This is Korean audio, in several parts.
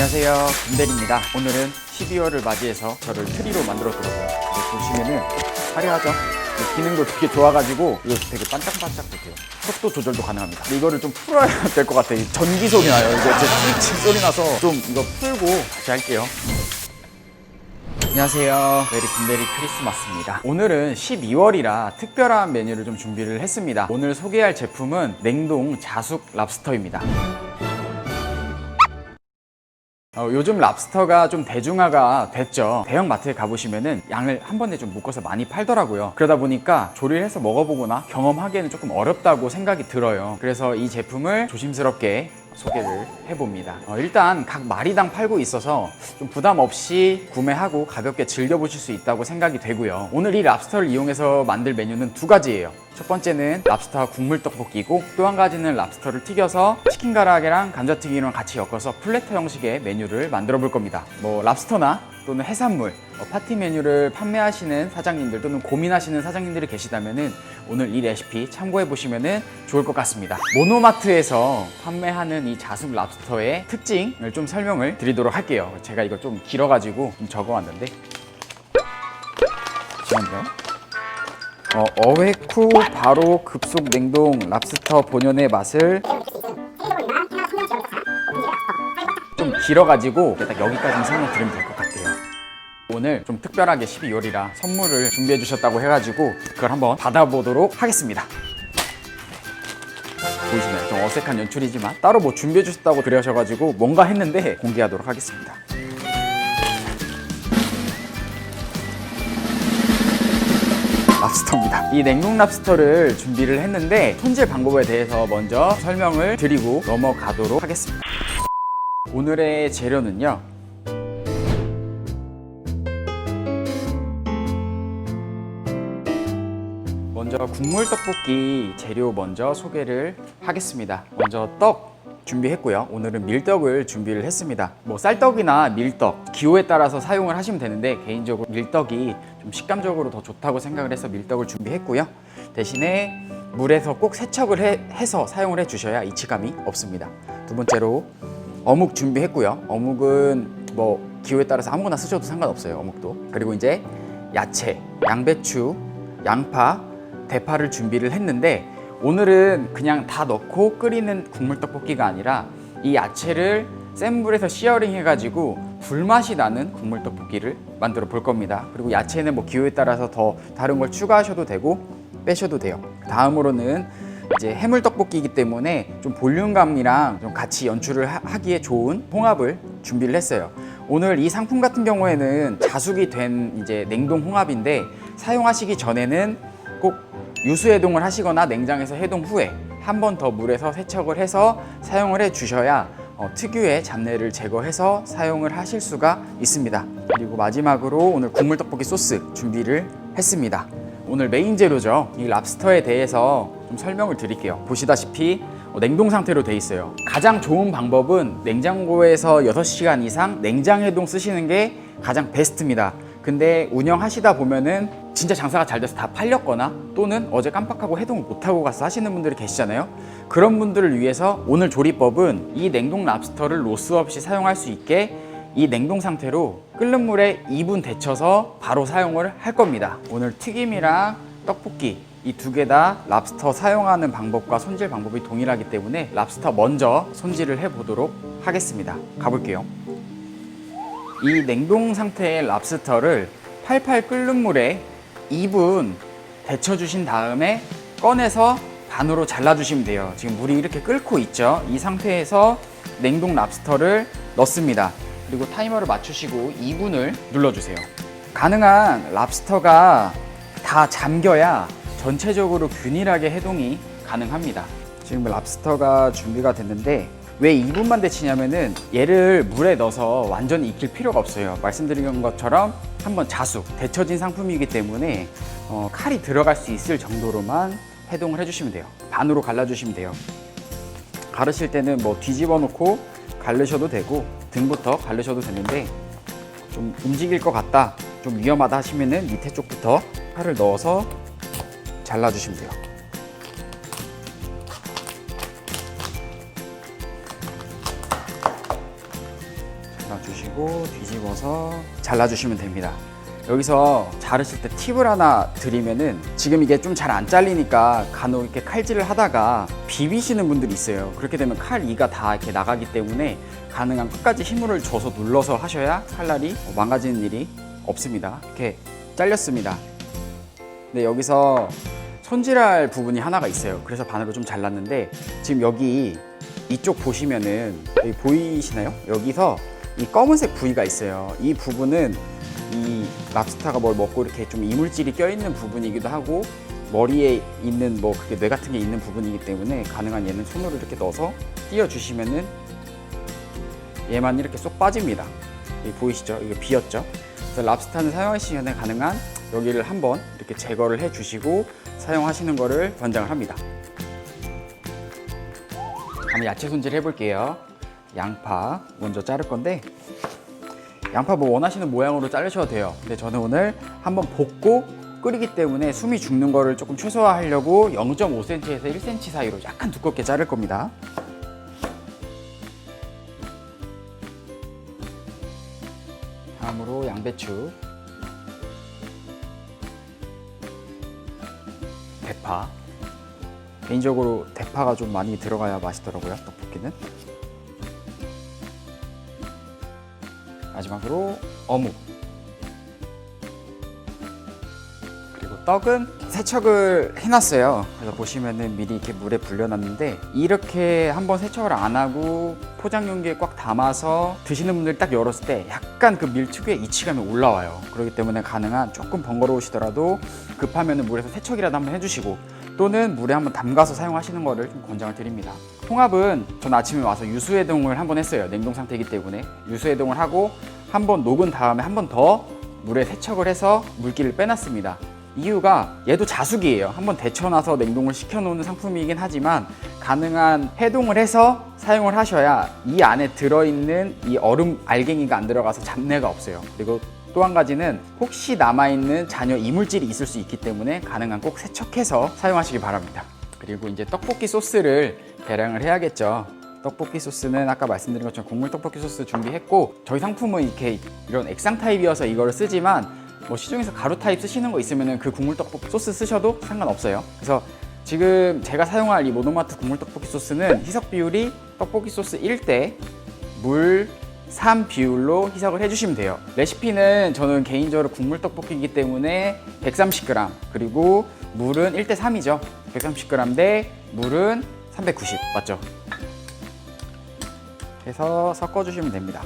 안녕하세요, 김대리입니다. 오늘은 12월을 맞이해서 저를 트리로 만들었더라고요. 보시면은 화려하죠? 기능도 되게 좋아가지고 이거 되게 반짝반짝해요. 속도 조절도 가능합니다. 근데 이거를 좀 풀어야 될 것 같아요. 전기 소리 나요. 이거 칭칭 소리 나서 좀 이거 풀고 다시 할게요. 안녕하세요, 메리 김대리 크리스마스입니다. 오늘은 12월이라 특별한 메뉴를 좀 준비를 했습니다. 오늘 소개할 제품은 냉동 자숙 랍스터입니다. 요즘 랍스터가 좀 대중화가 됐죠. 대형 마트에 가보시면은 양을 한 번에 좀 묶어서 많이 팔더라고요. 그러다 보니까 조리를 해서 먹어보거나 경험하기에는 조금 어렵다고 생각이 들어요. 그래서 이 제품을 조심스럽게 소개를 해봅니다. 일단 각 마리당 팔고 있어서 좀 부담 없이 구매하고 가볍게 즐겨보실 수 있다고 생각이 되고요. 오늘 이 랍스터를 이용해서 만들 메뉴는 두 가지예요. 첫 번째는 랍스터 국물 떡볶이고, 또 한 가지는 랍스터를 튀겨서 치킨 가라아게랑 감자튀김이랑 같이 엮어서 플래터 형식의 메뉴를 만들어 볼 겁니다. 뭐 랍스터나 또는 해산물, 파티 메뉴를 판매하시는 사장님들 또는 고민하시는 사장님들이 계시다면은 오늘 이 레시피 참고해 보시면은 좋을 것 같습니다. 모노마트에서 판매하는 이 자숙 랍스터의 특징을 좀 설명을 드리도록 할게요. 제가 이거 좀 길어가지고 좀 적어왔는데, 잠시만요. 어획 후 바로 급속 냉동 랍스터 본연의 맛을, 좀 길어가지고 딱 여기까지 설명드리면 될 것 같아요. 오늘 좀 특별하게 12월이라 선물을 준비해 주셨다고 해가지고 그걸 한번 받아보도록 하겠습니다. 보이시나요? 좀 어색한 연출이지만 따로 뭐 준비해 주셨다고 그러셔가지고 뭔가 했는데 공개하도록 하겠습니다. 랍스터입니다. 이 냉동 랍스터를 준비를 했는데 손질 방법에 대해서 먼저 설명을 드리고 넘어가도록 하겠습니다. 오늘의 재료는요, 먼저 국물 떡볶이 재료 먼저 소개를 하겠습니다. 먼저 떡 준비했고요. 오늘은 밀떡을 준비를 했습니다. 뭐 쌀떡이나 밀떡 기호에 따라서 사용을 하시면 되는데, 개인적으로 밀떡이 좀 식감적으로 더 좋다고 생각을 해서 밀떡을 준비했고요. 대신에 물에서 꼭 세척을 해서 사용을 해주셔야 이치감이 없습니다. 두 번째로 어묵 준비했고요. 어묵은 뭐 기호에 따라서 아무거나 쓰셔도 상관없어요. 어묵도. 그리고 이제 야채, 양배추, 양파, 대파를 준비를 했는데, 오늘은 그냥 다 넣고 끓이는 국물 떡볶이가 아니라 이 야채를 센 불에서 시어링 해가지고 불맛이 나는 국물 떡볶이를 만들어 볼 겁니다. 그리고 야채는 뭐 기호에 따라서 더 다른 걸 추가하셔도 되고 빼셔도 돼요. 다음으로는 이제 해물 떡볶이이기 때문에 좀 볼륨감이랑 좀 같이 연출을 하기에 좋은 홍합을 준비를 했어요. 오늘 이 상품 같은 경우에는 자숙이 된 이제 냉동 홍합인데, 사용하시기 전에는 꼭 유수 해동을 하시거나 냉장에서 해동 후에 한 번 더 물에서 세척을 해서 사용을 해 주셔야 특유의 잡내를 제거해서 사용을 하실 수가 있습니다. 그리고 마지막으로 오늘 국물 떡볶이 소스 준비를 했습니다. 오늘 메인 재료죠. 이 랍스터에 대해서 좀 설명을 드릴게요. 보시다시피 냉동 상태로 돼 있어요. 가장 좋은 방법은 냉장고에서 6시간 이상 냉장 해동 쓰시는 게 가장 베스트입니다. 근데 운영하시다 보면은 진짜 장사가 잘 돼서 다 팔렸거나 또는 어제 깜빡하고 해동을 못하고 가서 하시는 분들이 계시잖아요. 그런 분들을 위해서 오늘 조리법은 이 냉동 랍스터를 로스 없이 사용할 수 있게 이 냉동 상태로 끓는 물에 2분 데쳐서 바로 사용을 할 겁니다. 오늘 튀김이랑 떡볶이 이 두 개 다 랍스터 사용하는 방법과 손질 방법이 동일하기 때문에 랍스터 먼저 손질을 해보도록 하겠습니다. 가볼게요. 이 냉동 상태의 랍스터를 팔팔 끓는 물에 2분 데쳐주신 다음에 꺼내서 반으로 잘라주시면 돼요. 지금 물이 이렇게 끓고 있죠. 이 상태에서 냉동 랍스터를 넣습니다. 그리고 타이머를 맞추시고 2분을 눌러주세요. 가능한 랍스터가 다 잠겨야 전체적으로 균일하게 해동이 가능합니다. 지금 랍스터가 준비가 됐는데, 왜 2분만 데치냐면은 얘를 물에 넣어서 완전히 익힐 필요가 없어요. 말씀드린 것처럼 한번 자숙, 데쳐진 상품이기 때문에 칼이 들어갈 수 있을 정도로만 해동을 해주시면 돼요. 반으로 갈라주시면 돼요. 가르실 때는 뭐 뒤집어 놓고 갈르셔도 되고 등부터 갈르셔도 되는데, 좀 움직일 것 같다, 좀 위험하다 하시면은 밑에 쪽부터 칼을 넣어서 잘라주시면 돼요. 잘라주시고 뒤집어서 잘라주시면 됩니다. 여기서 자르실 때 팁을 하나 드리면은, 지금 이게 좀 잘 안 잘리니까 간혹 이렇게 칼질을 하다가 비비시는 분들이 있어요. 그렇게 되면 칼 이가 다 이렇게 나가기 때문에 가능한 끝까지 힘을 줘서 눌러서 하셔야 칼날이 망가지는 일이 없습니다. 이렇게 잘렸습니다. 근데 여기서 손질할 부분이 하나가 있어요. 그래서 반으로 좀 잘랐는데, 지금 여기 이쪽 보시면은 여기 보이시나요? 여기서 이 검은색 부위가 있어요. 이 부분은 이 랍스타가 뭘 먹고 이렇게 좀 이물질이 껴있는 부분이기도 하고, 머리에 있는 뭐 그게 뇌 같은 게 있는 부분이기 때문에 가능한 얘는 손으로 이렇게 넣어서 띄워주시면은 얘만 이렇게 쏙 빠집니다. 여기 보이시죠? 이거 비었죠? 그래서 랍스타는 사용하시기 전에 가능한 여기를 한번 이렇게 제거를 해주시고 사용하시는 거를 권장을 합니다. 한번 야채 손질 해볼게요. 양파 먼저 자를 건데, 양파 뭐 원하시는 모양으로 자르셔도 돼요. 근데 저는 오늘 한번 볶고 끓이기 때문에 숨이 죽는 거를 조금 최소화하려고 0.5cm에서 1cm 사이로 약간 두껍게 자를 겁니다. 다음으로 양배추, 대파. 개인적으로 대파가 좀 많이 들어가야 맛있더라고요, 떡볶이는. 마지막으로 어묵. 그리고 떡은 세척을 해놨어요. 그래서 보시면은 미리 이렇게 물에 불려놨는데, 이렇게 한번 세척을 안 하고 포장 용기에 꽉 담아서 드시는 분들 딱 열었을 때 약간 그 밀 특유의 이치감이 올라와요. 그렇기 때문에 가능한 조금 번거로우시더라도 급하면은 물에서 세척이라도 한번 해주시고, 또는 물에 한번 담가서 사용하시는 거를 좀 권장을 드립니다. 홍합은 전 아침에 와서 유수해동을 한번 했어요. 냉동 상태이기 때문에 유수해동을 하고 한번 녹은 다음에 한 번 더 물에 세척을 해서 물기를 빼놨습니다. 이유가 얘도 자숙이에요. 한번 데쳐놔서 냉동을 시켜놓는 상품이긴 하지만 가능한 해동을 해서 사용을 하셔야 이 안에 들어있는 이 얼음 알갱이가 안 들어가서 잡내가 없어요. 그리고 또 한 가지는 혹시 남아있는 잔여 이물질이 있을 수 있기 때문에 가능한 꼭 세척해서 사용하시기 바랍니다. 그리고 이제 떡볶이 소스를 계량을 해야겠죠. 떡볶이 소스는 아까 말씀드린 것처럼 국물 떡볶이 소스 준비했고, 저희 상품은 이렇게 이런 액상 타입이어서 이거를 쓰지만 뭐 시중에서 가루 타입 쓰시는 거 있으면 그 국물 떡볶이 소스 쓰셔도 상관없어요. 그래서 지금 제가 사용할 이 모노마트 국물 떡볶이 소스는 희석 비율이 떡볶이 소스 1대 물 3 비율로 희석을 해주시면 돼요. 레시피는 저는 개인적으로 국물 떡볶이이기 때문에 130g, 그리고 물은 1대 3이죠 130g 대 물은 390, 맞죠? 해서 섞어주시면 됩니다.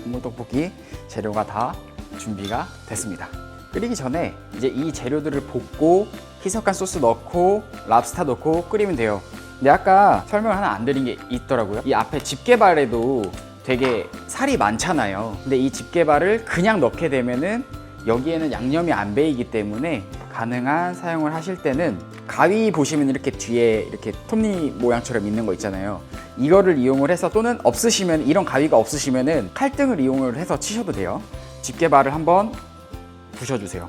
국물 떡볶이 재료가 다 준비가 됐습니다. 끓이기 전에 이제 이 재료들을 볶고 희석한 소스 넣고 랍스타 넣고 끓이면 돼요. 근데 아까 설명을 하나 안 드린 게 있더라고요. 이 앞에 집게발에도 되게 살이 많잖아요. 근데 이 집게발을 그냥 넣게 되면은 여기에는 양념이 안 배이기 때문에 가능한 사용을 하실 때는 가위 보시면 이렇게 뒤에 이렇게 톱니 모양처럼 있는 거 있잖아요. 이거를 이용을 해서, 또는 없으시면, 이런 가위가 없으시면은 칼등을 이용을 해서 치셔도 돼요. 집게발을 한번 부셔주세요.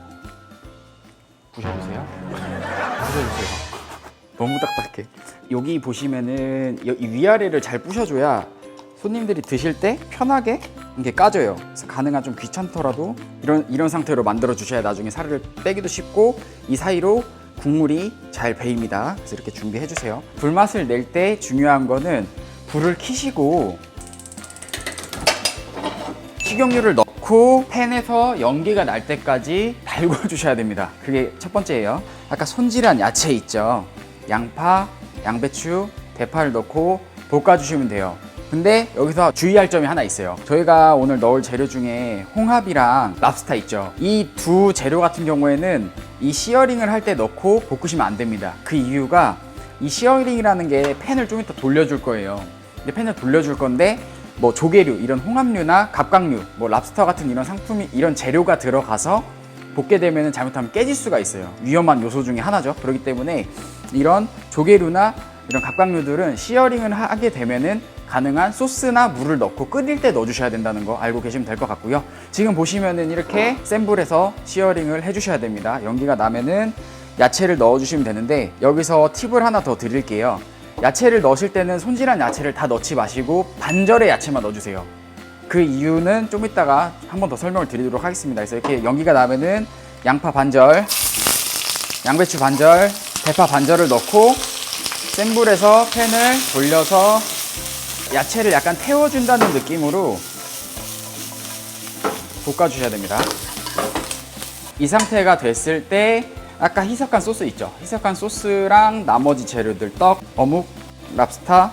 부셔주세요. 너무 딱딱해. 여기 보시면은 이 위아래를 잘 부셔줘야 손님들이 드실 때 편하게 이게 까져요. 그래서 가능한 좀 귀찮더라도 이런 상태로 만들어 주셔야 나중에 살을 빼기도 쉽고 이 사이로 국물이 잘 배입니다. 그래서 이렇게 준비해 주세요. 불맛을 낼 때 중요한 거는 불을 켜시고 식용유를 넣고 팬에서 연기가 날 때까지 달궈 주셔야 됩니다. 그게 첫 번째예요. 아까 손질한 야채 있죠. 양파, 양배추, 대파를 넣고 볶아주시면 돼요. 근데 여기서 주의할 점이 하나 있어요. 저희가 오늘 넣을 재료 중에 홍합이랑 랍스타 있죠. 이 두 재료 같은 경우에는 이 시어링을 할 때 넣고 볶으시면 안 됩니다. 그 이유가 이 시어링이라는 게 팬을 좀 이따 돌려줄 거예요. 근데 팬을 돌려줄 건데 뭐 조개류, 이런 홍합류나 갑각류, 뭐 랍스터 같은 이런 상품이, 이런 재료가 들어가서 볶게 되면 잘못하면 깨질 수가 있어요. 위험한 요소 중에 하나죠. 그렇기 때문에 이런 조개류나 이런 갑각류들은 시어링을 하게 되면은 가능한 소스나 물을 넣고 끓일 때 넣어주셔야 된다는 거 알고 계시면 될 것 같고요. 지금 보시면은 이렇게 센 불에서 시어링을 해주셔야 됩니다. 연기가 나면은 야채를 넣어주시면 되는데, 여기서 팁을 하나 더 드릴게요. 야채를 넣으실 때는 손질한 야채를 다 넣지 마시고 반절의 야채만 넣어주세요. 그 이유는 좀 이따가 한 번 더 설명을 드리도록 하겠습니다. 그래서 이렇게 연기가 나면은 양파 반절, 양배추 반절, 대파 반절을 넣고 센 불에서 팬을 돌려서 야채를 약간 태워준다는 느낌으로 볶아주셔야 됩니다. 이 상태가 됐을 때 아까 희석한 소스 있죠? 희석한 소스랑 나머지 재료들 떡, 어묵, 랍스타,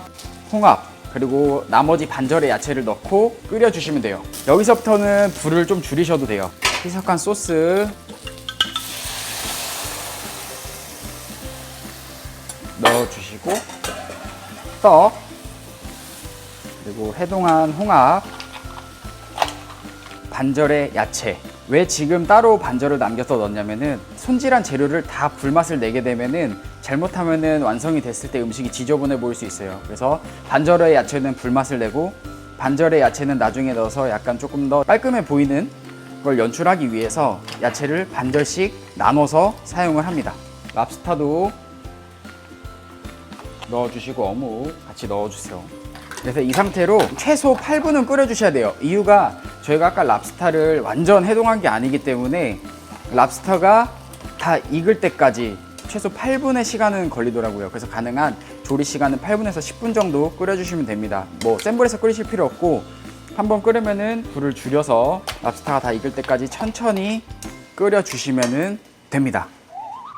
홍합 그리고 나머지 반절의 야채를 넣고 끓여주시면 돼요. 여기서부터는 불을 좀 줄이셔도 돼요. 희석한 소스 넣어주시고 떡 그리고 해동한 홍합 반절의 야채. 왜 지금 따로 반절을 남겨서 넣냐면은 손질한 재료를 다 불맛을 내게 되면은 잘못하면은 완성이 됐을 때 음식이 지저분해 보일 수 있어요. 그래서 반절의 야채는 불맛을 내고 반절의 야채는 나중에 넣어서 약간 조금 더 깔끔해 보이는 걸 연출하기 위해서 야채를 반절씩 나눠서 사용을 합니다. 랍스타도 넣어주시고 어묵 같이 넣어주세요. 그래서 이 상태로 최소 8분은 끓여주셔야 돼요. 이유가 저희가 아까 랍스타를 완전 해동한 게 아니기 때문에 랍스타가 다 익을 때까지 최소 8분의 시간은 걸리더라고요. 그래서 가능한 조리 시간은 8분에서 10분 정도 끓여주시면 됩니다. 뭐 센 불에서 끓이실 필요 없고 한번 끓으면은 불을 줄여서 랍스타가 다 익을 때까지 천천히 끓여주시면 됩니다.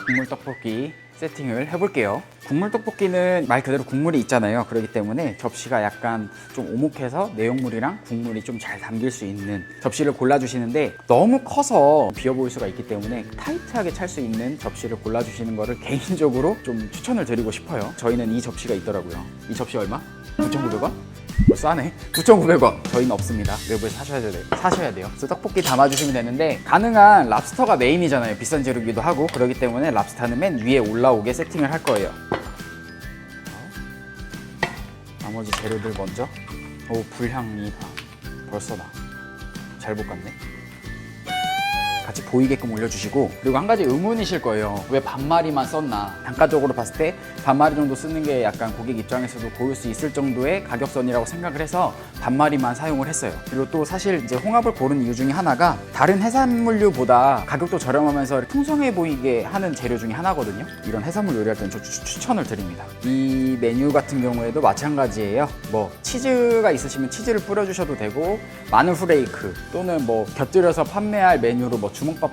국물 떡볶이 세팅을 해볼게요. 국물 떡볶이는 말 그대로 국물이 있잖아요. 그렇기 때문에 접시가 약간 좀 오목해서 내용물이랑 국물이 좀 잘 담길 수 있는 접시를 골라주시는데 너무 커서 비어 보일 수가 있기 때문에 타이트하게 찰 수 있는 접시를 골라주시는 거를 개인적으로 좀 추천을 드리고 싶어요. 저희는 이 접시가 있더라고요. 이 접시 얼마? 9,900원? 싸네. 9,900원. 저희는 없습니다. 외부에서 사셔야 돼요. 그래서 떡볶이 담아주시면 되는데 가능한 랍스터가 메인이잖아요. 비싼 재료기도 하고 그렇기 때문에 랍스타는 맨 위에 올라오게 세팅을 할 거예요. 나머지 재료들 먼저. 오, 불향이 벌써 나. 잘 볶았네. 같이 보이게끔 올려주시고 그리고 한 가지 의문이실 거예요. 왜 반마리만 썼나. 단가적으로 봤을 때 반마리 정도 쓰는 게 약간 고객 입장에서도 보일 수 있을 정도의 가격선이라고 생각을 해서 반마리만 사용을 했어요. 그리고 또 사실 이제 홍합을 고른 이유 중에 하나가 다른 해산물류보다 가격도 저렴하면서 풍성해 보이게 하는 재료 중에 하나거든요. 이런 해산물 요리할 때는 저 추천을 드립니다. 이 메뉴 같은 경우에도 마찬가지예요. 뭐 치즈가 있으시면 치즈를 뿌려주셔도 되고 마늘 후레이크 또는 뭐 곁들여서 판매할 메뉴로 뭐 주먹밥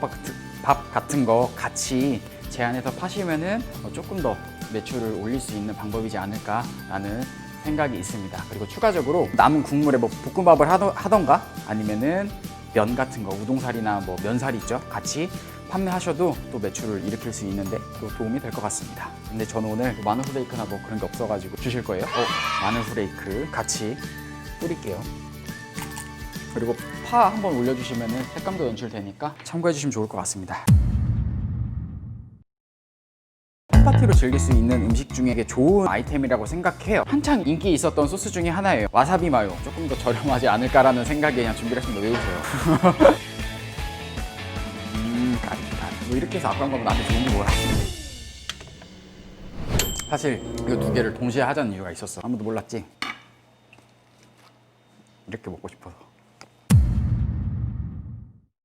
같은 거 같이 제안해서 파시면은 조금 더 매출을 올릴 수 있는 방법이지 않을까라는 생각이 있습니다. 그리고 추가적으로 남은 국물에 뭐 볶음밥을 하던가 아니면은 면 같은 거 우동살이나 뭐 면살이 있죠. 같이 판매하셔도 또 매출을 일으킬 수 있는데 또 도움이 될 것 같습니다. 근데 저는 오늘 마늘 후레이크나 뭐 그런 게 없어가지고 주실 거예요. 마늘 후레이크 같이 뿌릴게요. 그리고 파 한번 올려주시면 색감도 연출되니까 참고해주시면 좋을 것 같습니다. 홈파티로 즐길 수 있는 음식 중에 좋은 아이템이라고 생각해요. 한창 인기 있었던 소스 중에 하나예요. 와사비 마요. 조금 더 저렴하지 않을까라는 생각에 그냥 준비를 했습니다. 외우세요. 까리. 뭐 이렇게 해서 아까운 거면 나한테 좋은 게 뭐야. 사실 이 두 개를 동시에 하자는 이유가 있었어. 아무도 몰랐지? 이렇게 먹고 싶어서.